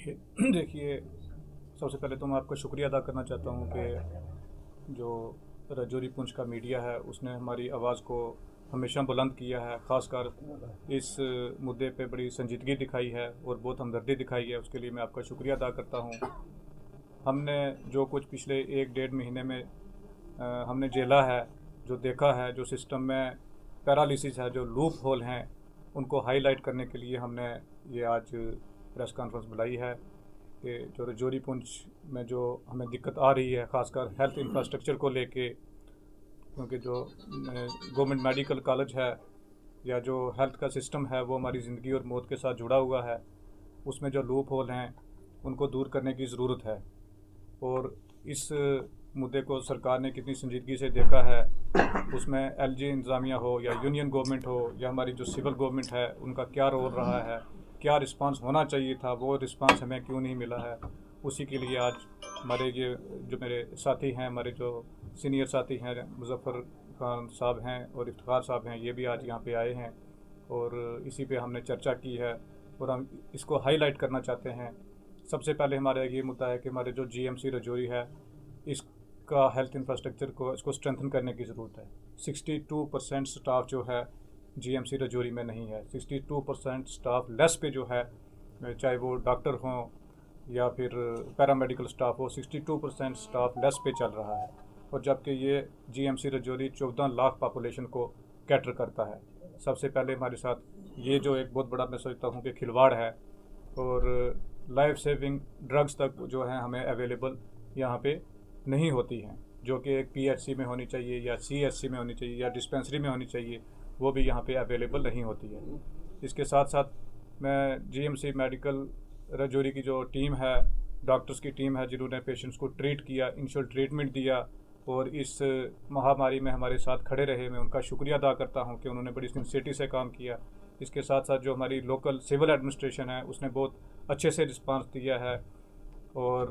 देखिए, सबसे पहले तो मैं आपका शुक्रिया अदा करना चाहता हूँ कि जो राजौरी पुंछ का मीडिया है उसने हमारी आवाज़ को हमेशा बुलंद किया है। ख़ासकर इस मुद्दे पे बड़ी संजीदगी दिखाई है और बहुत हमदर्दी दिखाई है, उसके लिए मैं आपका शुक्रिया अदा करता हूँ। हमने जो कुछ पिछले 1 डेढ़ महीने में हमने झेला है, जो देखा है, जो सिस्टम में पैरालिसिस है, जो लूप होल हैं, उनको हाईलाइट करने के लिए हमने ये आज प्रेस कॉन्फ्रेंस बुलाई है कि जो राजौरी पुंछ में जो हमें दिक्कत आ रही है, ख़ासकर हेल्थ इंफ्रास्ट्रक्चर को लेके, क्योंकि जो गवर्नमेंट मेडिकल कॉलेज है या जो हेल्थ का सिस्टम है वो हमारी ज़िंदगी और मौत के साथ जुड़ा हुआ है, उसमें जो लूप होल हैं उनको दूर करने की ज़रूरत है। और इस मुद्दे को सरकार ने कितनी संजीदगी से देखा है, उसमें एलजी इंतज़ामिया हो या यूनियन गवर्नमेंट हो या हमारी जो सिविल गवर्नमेंट है, उनका क्या रोल रहा है, क्या रिस्पांस होना चाहिए था, वो रिस्पांस हमें क्यों नहीं मिला है। उसी के लिए आज हमारे ये जो मेरे साथी हैं, हमारे जो सीनियर साथी हैं, मुज़फ़्फ़र खान साहब हैं और इफ्तिखार साहब हैं, ये भी आज यहाँ पे आए हैं और इसी पे हमने चर्चा की है और हम इसको हाईलाइट करना चाहते हैं। सबसे पहले हमारा ये मुद्दा है कि हमारे जो जीएमसी राजौरी है, इसका हेल्थ इंफ्रास्ट्रक्चर को इसको स्ट्रेंथन करने की ज़रूरत है। 62% स्टाफ जो है जीएमसी राजौरी में नहीं है। 62% स्टाफ लेस पे जो है, चाहे वो डॉक्टर हों या फिर पैरामेडिकल स्टाफ हो, 62% स्टाफ लेस पे चल रहा है। और जबकि ये जीएमसी राजौरी 14 लाख पॉपुलेशन को कैटर करता है। सबसे पहले हमारे साथ ये जो एक बहुत बड़ा मैं सोचता हूँ कि खिलवाड़ है। और लाइफ सेविंग ड्रग्स तक जो है हमें अवेलेबल यहाँ पे नहीं होती हैं, जो कि एक पीएचसी में होनी चाहिए या सीएचसी में होनी चाहिए या डिस्पेंसरी में होनी चाहिए, वो भी यहाँ पे अवेलेबल नहीं होती है। इसके साथ साथ मैं जीएमसी मेडिकल राजौरी की जो टीम है, डॉक्टर्स की टीम है, जिन्होंने पेशेंट्स को ट्रीट किया, इनिशियल ट्रीटमेंट दिया और इस महामारी में हमारे साथ खड़े रहे, मैं उनका शुक्रिया अदा करता हूँ कि उन्होंने बड़ी सिंसियरिटी से काम किया। इसके साथ साथ जो हमारी लोकल सिविल एडमिनिस्ट्रेशन है, उसने बहुत अच्छे से रिस्पांस दिया है और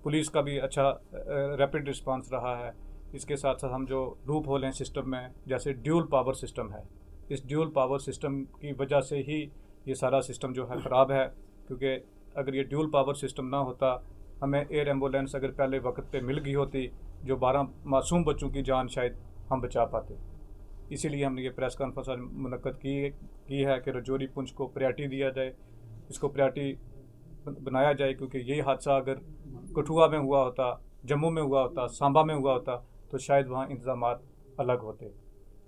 पुलिस का भी अच्छा रैपिड रिस्पांस रहा है। इसके साथ साथ हम जो लूप होल हैं सिस्टम में, जैसे ड्यूल पावर सिस्टम है, इस ड्यूल पावर सिस्टम की वजह से ही ये सारा सिस्टम जो है ख़राब है। क्योंकि अगर ये ड्यूल पावर सिस्टम ना होता, हमें एयर एम्बुलेंस अगर पहले वक्त पे मिल गई होती, जो 12 मासूम बच्चों की जान शायद हम बचा पाते। इसीलिए हमने ये प्रेस कॉन्फ्रेंस मुनक्कद की है कि राजौरी पुंछ को प्रायोरिटी दिया जाए, इसको प्रायोरिटी बनाया जाए। क्योंकि ये हादसा अगर कठुआ में हुआ होता, जम्मू में हुआ होता, सांबा में हुआ होता, तो शायद वहाँ इंतज़ामात अलग होते।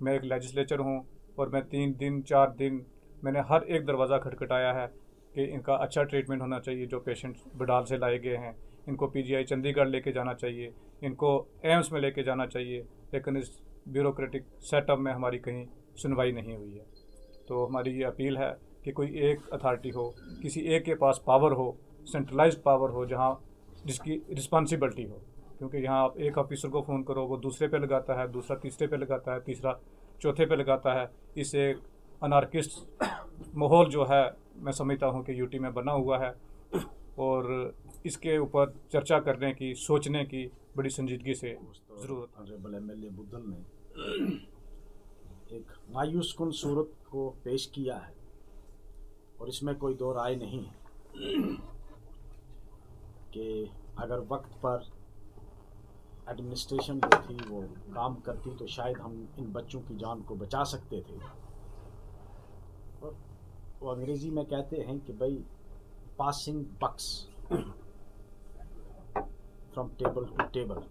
मैं एक लेजिस्लेचर हूँ और मैं 3 दिन 4 दिन मैंने हर एक दरवाज़ा खटखटाया है कि इनका अच्छा ट्रीटमेंट होना चाहिए। जो पेशेंट्स बडाल से लाए गए हैं, इनको पीजीआई चंडीगढ़ लेके जाना चाहिए, इनको एम्स में लेके जाना चाहिए, लेकिन इस ब्यूरोक्रेटिक सेटअप में हमारी कहीं सुनवाई नहीं हुई है। तो हमारी ये अपील है कि कोई एक अथॉरिटी हो, किसी एक के पास पावर हो, सेंट्रलाइज्ड पावर हो, जहाँ जिसकी रिस्पॉन्सिबिलिटी हो। क्योंकि यहाँ आप एक ऑफिसर को फ़ोन करो, वो दूसरे पे लगाता है, दूसरा तीसरे पे लगाता है, तीसरा चौथे पे लगाता है। इससे अनार्किस्ट माहौल जो है, मैं समझता हूँ कि यूटी में बना हुआ है और इसके ऊपर चर्चा करने की, सोचने की बड़ी संजीदगी से ज़रूरत है। ऑनरेबल एमएलए बुद्धल ने एक मायूस कुन सूरत को पेश किया है और इसमें कोई दो राय नहीं है कि अगर वक्त पर एडमिनिस्ट्रेशन जो थी वो काम करती तो शायद हम इन बच्चों की जान को बचा सकते थे। और वो अंग्रेज़ी में कहते हैं कि भाई passing bucks from table to table.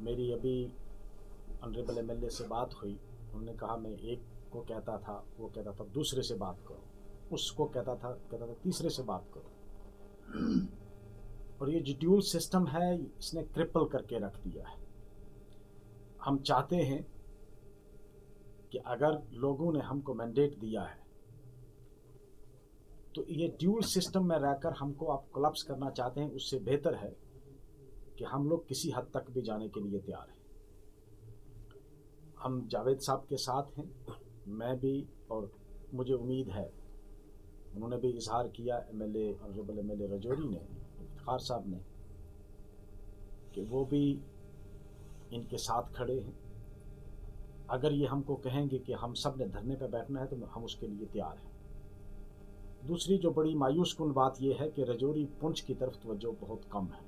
मेरी अभी ऑनरेबल एमएलए से बात हुई, उन्होंने कहा मैं एक को कहता था, वो कहता था दूसरे से बात करो, उसको कहता था तीसरे से बात करो। और ये जो ड्यूल सिस्टम है, इसने क्रिपल करके रख दिया है। हम चाहते हैं कि अगर लोगों ने हमको मैंडेट दिया है तो ये ड्यूल सिस्टम में रहकर हमको आप कोलैप्स करना चाहते हैं, उससे बेहतर है कि हम लोग किसी हद तक भी जाने के लिए तैयार हैं। हम जावेद साहब के साथ हैं, मैं भी, और मुझे उम्मीद है उन्होंने भी इजहार किया, एमएलए ऑनरेबल एमएलए राजौरी ने, इफ्तिखार साहब ने, कि वो भी इनके साथ खड़े हैं। अगर ये हमको कहेंगे कि हम सब ने धरने पर बैठना है तो हम उसके लिए तैयार हैं। दूसरी जो बड़ी मायूस कुन बात यह है कि रजौरी पुंछ की तरफ तवज्जो बहुत कम है,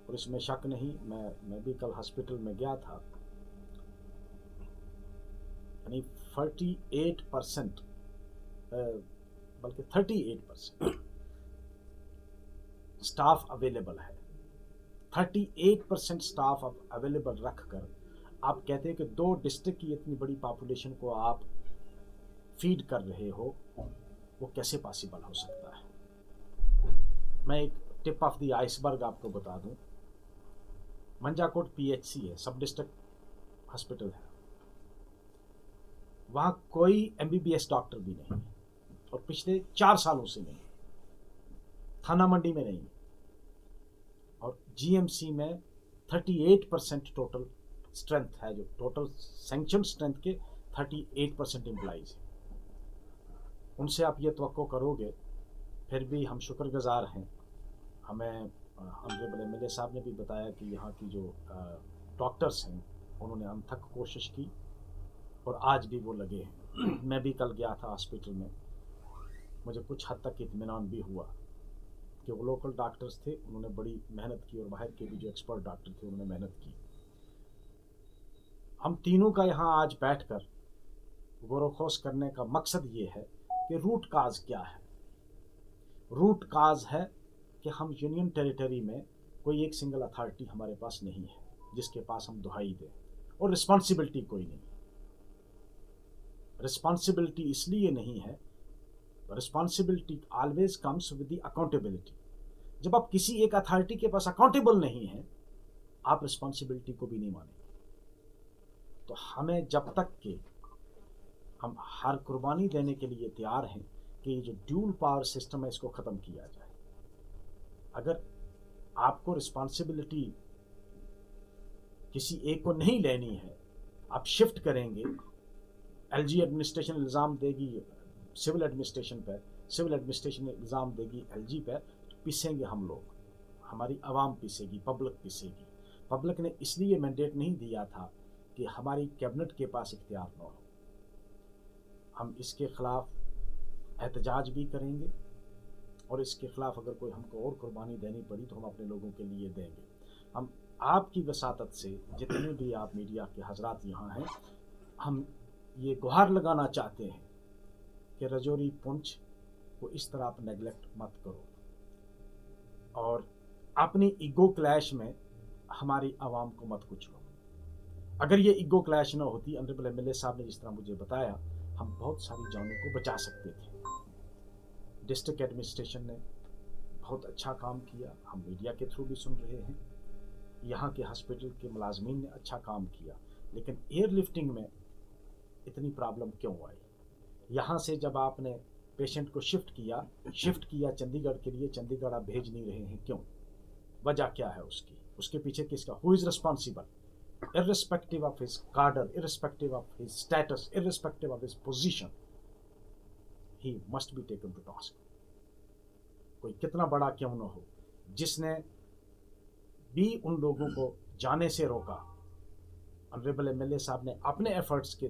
और इसमें शक नहीं। मैं भी कल हॉस्पिटल में गया था, यानी 48% बल्कि 38% स्टाफ अवेलेबल है। 38% स्टाफ अवेलेबल रखकर आप कहते हैं कि 2 डिस्ट्रिक्ट की इतनी बड़ी पॉपुलेशन को आप फीड कर रहे हो, वो कैसे पॉसिबल हो सकता है? मैं एक टिप ऑफ द आइसबर्ग आपको बता दूं। मंजाकोट PHC है, सब डिस्ट्रिक्ट हॉस्पिटल है, वहां कोई MBBS डॉक्टर भी नहीं, और पिछले 4 सालों से नहीं। थाना मंडी में नहीं, और GMC में 38% टोटल स्ट्रेंथ है, जो टोटल सैंक्शन स्ट्रेंथ के 38% एम्प्लॉइज हैं। उनसे आप ये तवक्को करोगे, फिर भी हम शुक्रगुजार हैं। हमें ऑनरेबल MLA साहब ने भी बताया कि यहाँ की जो डॉक्टर्स हैं उन्होंने अनथक कोशिश की, और आज भी वो लगे हैं। मैं भी कल गया था हॉस्पिटल में, मुझे कुछ हद तक इत्मीनान भी हुआ कि वो लोकल डॉक्टर्स थे, उन्होंने बड़ी मेहनत की, और बाहर के भी जो एक्सपर्ट डॉक्टर थे उन्होंने मेहनत की। हम तीनों का यहाँ आज बैठकर गौरवखोज करने का मकसद ये है कि रूट काज क्या है। रूट काज है कि हम यूनियन टेरिटरी में कोई एक सिंगल अथॉरिटी हमारे पास नहीं है जिसके पास हम दुहाई दें, और रिस्पॉन्सिबिलिटी कोई नहीं। रिस्पॉन्सिबिलिटी इसलिए नहीं है, responsibility always comes with the accountability. जब आप किसी एक अथॉरिटी के पास अकाउंटेबल नहीं हैं, आप रिस्पॉन्सिबिलिटी को भी नहीं मानेंगे। तो हमें जब तक कि हम हर कुर्बानी देने के लिए तैयार हैं कि ये जो ड्यूल पावर सिस्टम है इसको ख़त्म किया जाए। अगर आपको रिस्पॉन्सिबिलिटी किसी एक को नहीं लेनी है, आप शिफ्ट करेंगे, LG एडमिनिस्ट्रेशन इल्ज़ाम देगी सिविल एडमिनिस्ट्रेशन पर, सिविल एडमिनिस्ट्रेशन इल्ज़ाम देगी LG पर, तो पिसेंगे हम लोग, हमारी आवाम पिसेगी, पब्लिक पिसेगी। पब्लिक ने इसलिए मैंडेट नहीं दिया था कि हमारी कैबिनेट के पास इख्तियार न हो। हम इसके ख़िलाफ़ एहतजाज भी करेंगे, और इसके ख़िलाफ़ अगर कोई हमको और कुर्बानी देनी पड़ी तो हम अपने लोगों के लिए देंगे। हम आपकी वसातत से, जितने भी आप मीडिया के हजरात यहाँ हैं, हम ये गुहार लगाना चाहते हैं कि रजौरी पुंछ को इस तरह आप नेगलेक्ट मत करो, और अपनी ईगो क्लैश में हमारी आवाम को मत कुचलो। अगर ये ईगो क्लैश ना होती, ऑनरेबल MLA साहब ने जिस तरह मुझे बताया, हम बहुत सारी जानों को बचा सकते थे। डिस्ट्रिक्ट एडमिनिस्ट्रेशन ने बहुत अच्छा काम किया, हम मीडिया के थ्रू भी सुन रहे हैं। यहाँ के हॉस्पिटल के मुलाजमीन ने अच्छा काम किया, लेकिन एयरलिफ्टिंग में इतनी प्रॉब्लम क्यों आई? यहाँ से जब आपने पेशेंट को शिफ्ट किया चंडीगढ़ के लिए, चंडीगढ़ आप भेज नहीं रहे हैं, क्यों? वजह क्या है उसकी? उसके पीछे किसका? Who is responsible? irrespective of his cadre, irrespective of his status, irrespective of his position, he must be taken to task. कोई कितना बड़ा क्यों न हो, जिसने भी उन लोगों को जाने से रोका। ऑनरेबल MLA साहब ने अपने एफर्ट्स के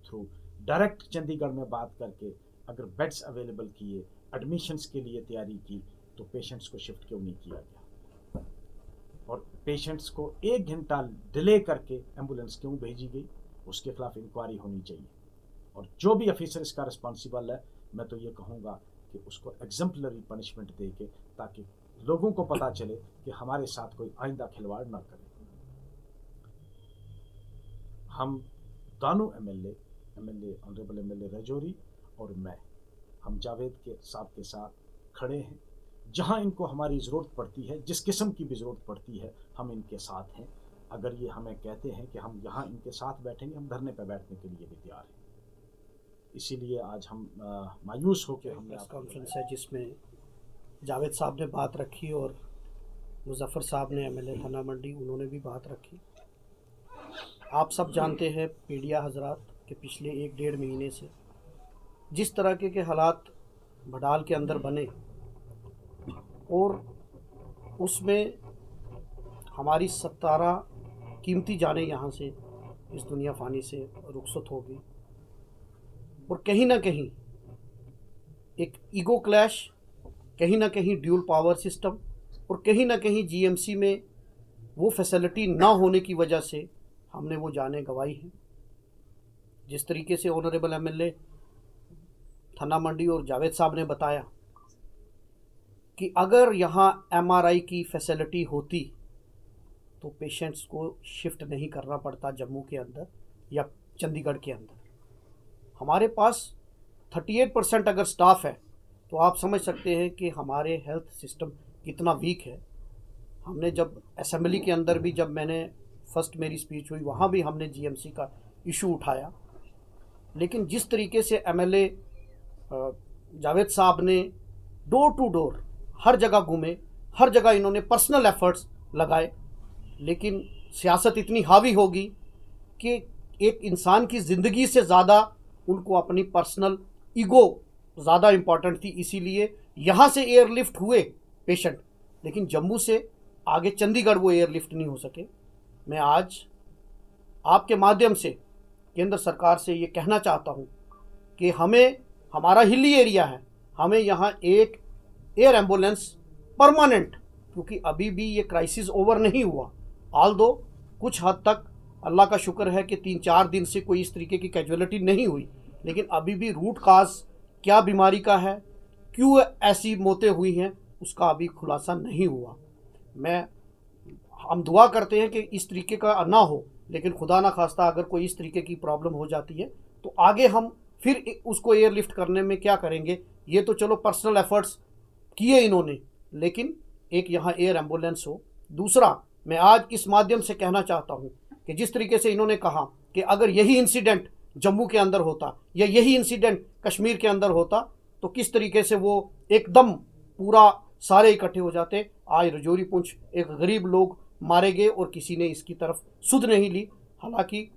थ्रू डायरेक्ट चंडीगढ़ में बात करके अगर बेड्स अवेलेबल किए, एडमिशन्स के लिए तैयारी की, तो पेशेंट्स को शिफ्ट क्यों नहीं किया गया? और पेशेंट्स को 1 घंटा डिले करके एम्बुलेंस क्यों भेजी गई? उसके खिलाफ इंक्वायरी होनी चाहिए, और जो भी ऑफिसर इसका रिस्पॉन्सिबल है, मैं तो ये कहूँगा कि उसको एग्जाम्पलरी पनिशमेंट दे के, ताकि लोगों को पता चले कि हमारे साथ कोई आइंदा खिलवाड़ ना करे। हम दोनों MLA ऑनरेबल MLA रजौरी और मैं, हम जावेद के साहब के साथ खड़े हैं। जहाँ इनको हमारी ज़रूरत पड़ती है, जिस किस्म की भी ज़रूरत पड़ती है, हम इनके साथ हैं। अगर ये हमें कहते हैं कि हम यहाँ इनके साथ बैठेंगे, हम धरने पर बैठने के लिए भी तैयार हैं। इसीलिए आज हम मायूस होकर हमने प्रेस कॉन्फ्रेंस है जिसमें जावेद साहब ने बात रखी और मुजफ्फर साहब ने MLA थाना मंडी, उन्होंने भी बात रखी। आप सब जानते हैं मीडिया हजरात कि पिछले 1-1.5 महीने से जिस तरह के हालात भडाल के अंदर बने, और उसमें हमारी 17 कीमती जानें यहाँ से इस दुनिया फ़ानी से रुखसत हो गई, और कहीं ना कहीं एक ईगो क्लैश, कहीं ना कहीं ड्यूल पावर सिस्टम, और कहीं ना कहीं जीएमसी में वो फैसिलिटी ना होने की वजह से हमने वो जानें गंवाई हैं। जिस तरीके से ऑनरेबल एमएलए थन्ना मंडी और जावेद साहब ने बताया कि अगर यहाँ एमआरआई की फैसिलिटी होती तो पेशेंट्स को शिफ्ट नहीं करना पड़ता जम्मू के अंदर या चंडीगढ़ के अंदर। हमारे पास 38% अगर स्टाफ है तो आप समझ सकते हैं कि हमारे हेल्थ सिस्टम कितना वीक है। हमने जब असेंबली के अंदर भी, जब मैंने फर्स्ट मेरी स्पीच हुई, वहाँ भी हमने जीएमसी का इशू उठाया, लेकिन जिस तरीके से एमएलए जावेद साहब ने डोर टू डोर हर जगह घूमे, हर जगह इन्होंने पर्सनल एफर्ट्स लगाए, लेकिन सियासत इतनी हावी होगी कि एक इंसान की ज़िंदगी से ज़्यादा उनको अपनी पर्सनल ईगो ज़्यादा इम्पॉर्टेंट थी। इसीलिए यहाँ से एयरलिफ्ट हुए पेशेंट, लेकिन जम्मू से आगे चंडीगढ़ वो एयरलिफ्ट नहीं हो सके। मैं आज आपके माध्यम से केंद्र सरकार से ये कहना चाहता हूँ कि हमें, हमारा हिली एरिया है, हमें यहाँ एक एयर एम्बुलेंस परमानेंट, क्योंकि अभी भी ये क्राइसिस ओवर नहीं हुआ। ऑल्दो कुछ हद तक अल्लाह का शुक्र है कि 3-4 दिन से कोई इस तरीके की कैजुअलिटी नहीं हुई, लेकिन अभी भी रूट काज क्या बीमारी का है, क्यों ऐसी मौतें हुई हैं, उसका अभी खुलासा नहीं हुआ। हम दुआ करते हैं कि इस तरीके का ना हो, लेकिन खुदा ना खास्ता अगर कोई इस तरीके की प्रॉब्लम हो जाती है तो आगे हम फिर उसको एयरलिफ्ट करने में क्या करेंगे। ये तो चलो पर्सनल एफर्ट्स किए इन्होंने, लेकिन एक यहाँ एयर एम्बुलेंस हो। दूसरा, मैं आज इस माध्यम से कहना चाहता हूँ कि जिस तरीके से इन्होंने कहा कि अगर यही इंसिडेंट जम्मू के अंदर होता या यही इंसिडेंट कश्मीर के अंदर होता तो किस तरीके से वो एकदम पूरा सारे इकट्ठे हो जाते। आज रजौरी पुंछ एक गरीब लोग मारे गए और किसी ने इसकी तरफ सुध नहीं ली। हालांकि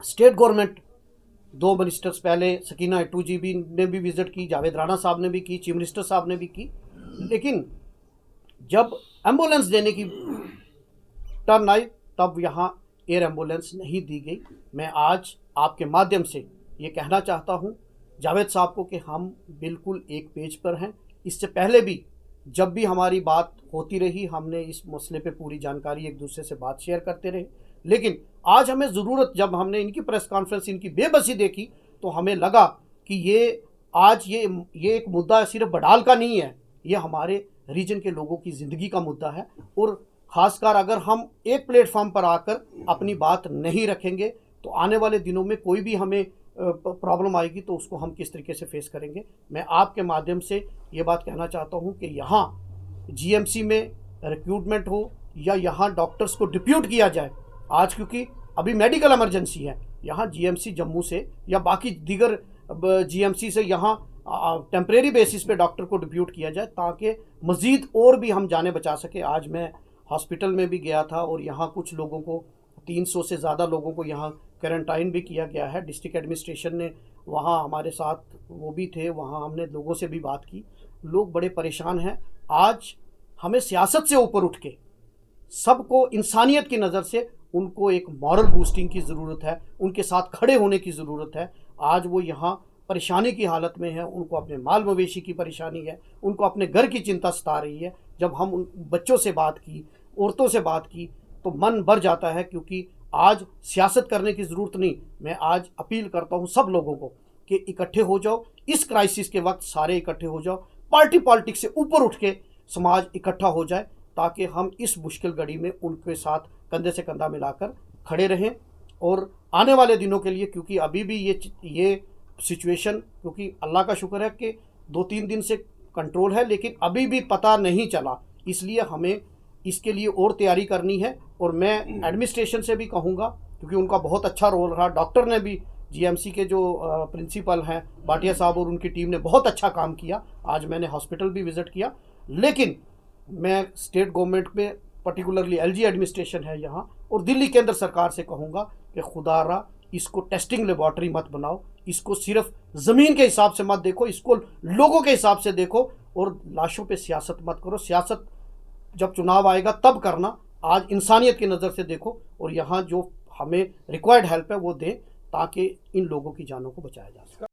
स्टेट गवर्नमेंट 2 मिनिस्टर्स पहले, सकीना इट्टू जी भी ने भी विज़िट की, जावेद राणा साहब ने भी की, चीफ मिनिस्टर साहब ने भी की, लेकिन जब एम्बुलेंस देने की टर्न आई तब यहाँ एयर एम्बुलेंस नहीं दी गई। मैं आज आपके माध्यम से ये कहना चाहता हूँ जावेद साहब को कि हम बिल्कुल एक पेज पर हैं। इससे पहले भी जब भी हमारी बात होती रही, हमने इस मसले पे पूरी जानकारी एक दूसरे से बात शेयर करते रहे, लेकिन आज हमें ज़रूरत, जब हमने इनकी प्रेस कॉन्फ्रेंस, इनकी बेबसी देखी तो हमें लगा कि ये एक मुद्दा सिर्फ बडाल का नहीं है, ये हमारे रीजन के लोगों की ज़िंदगी का मुद्दा है। और ख़ासकर अगर हम एक प्लेटफॉर्म पर आकर अपनी बात नहीं रखेंगे तो आने वाले दिनों में कोई भी हमें प्रॉब्लम आएगी तो उसको हम किस तरीके से फेस करेंगे। मैं आपके माध्यम से ये बात कहना चाहता हूँ कि यहाँ जीएमसी में रिक्रूटमेंट हो या यहाँ डॉक्टर्स को डिप्यूट किया जाए आज, क्योंकि अभी मेडिकल इमरजेंसी है, यहाँ जीएमसी जम्मू से या बाकी दीगर जीएमसी से यहाँ टेम्परेरी बेसिस पे डॉक्टर को डिप्यूट किया जाए ताकि मज़ीद और भी हम जाने बचा सके। आज मैं हॉस्पिटल में भी गया था और यहाँ कुछ लोगों को, 300 से ज़्यादा लोगों को यहाँ क्वारंटाइन भी किया गया है। डिस्ट्रिक्ट एडमिनिस्ट्रेशन ने वहाँ हमारे साथ वो भी थे, वहाँ हमने लोगों से भी बात की, लोग बड़े परेशान हैं। आज हमें सियासत से ऊपर उठ के सबको इंसानियत की नज़र से उनको एक मॉरल बूस्टिंग की ज़रूरत है, उनके साथ खड़े होने की ज़रूरत है। आज वो यहाँ परेशानी की हालत में है, उनको अपने माल मवेशी की परेशानी है, उनको अपने घर की चिंता सता रही है। जब हम उन बच्चों से बात की, औरतों से बात की तो मन भर जाता है, क्योंकि आज सियासत करने की ज़रूरत नहीं। मैं आज अपील करता हूँ सब लोगों को कि इकट्ठे हो जाओ, इस क्राइसिस के वक्त सारे इकट्ठे हो जाओ, पार्टी पॉलिटिक्स से ऊपर उठ के समाज इकट्ठा हो जाए ताकि हम इस मुश्किल घड़ी में उनके साथ कंधे से कंधा मिलाकर खड़े रहें। और आने वाले दिनों के लिए, क्योंकि अभी भी ये सिचुएशन, क्योंकि अल्लाह का शुक्र है कि 2-3 दिन से कंट्रोल है, लेकिन अभी भी पता नहीं चला, इसलिए हमें इसके लिए और तैयारी करनी है। और मैं एडमिनिस्ट्रेशन से भी कहूँगा, क्योंकि उनका बहुत अच्छा रोल रहा, डॉक्टर ने भी, जीएमसी के जो प्रिंसिपल हैं भाटिया साहब और उनकी टीम ने बहुत अच्छा काम किया। आज मैंने हॉस्पिटल भी विज़िट किया, लेकिन मैं स्टेट गवर्नमेंट पे, पर्टिकुलरली एलजी एडमिनिस्ट्रेशन है यहाँ, और दिल्ली केंद्र सरकार से कहूँगा कि खुदारा इसको टेस्टिंग लेबॉर्ट्री मत बनाओ, इसको सिर्फ ज़मीन के हिसाब से मत देखो, इसको लोगों के हिसाब से देखो, और लाशों पे सियासत मत करो। सियासत जब चुनाव आएगा तब करना, आज इंसानियत की नज़र से देखो और यहाँ जो हमें रिक्वायर्ड हेल्प है वो दें ताकि इन लोगों की जानों को बचाया जा सके।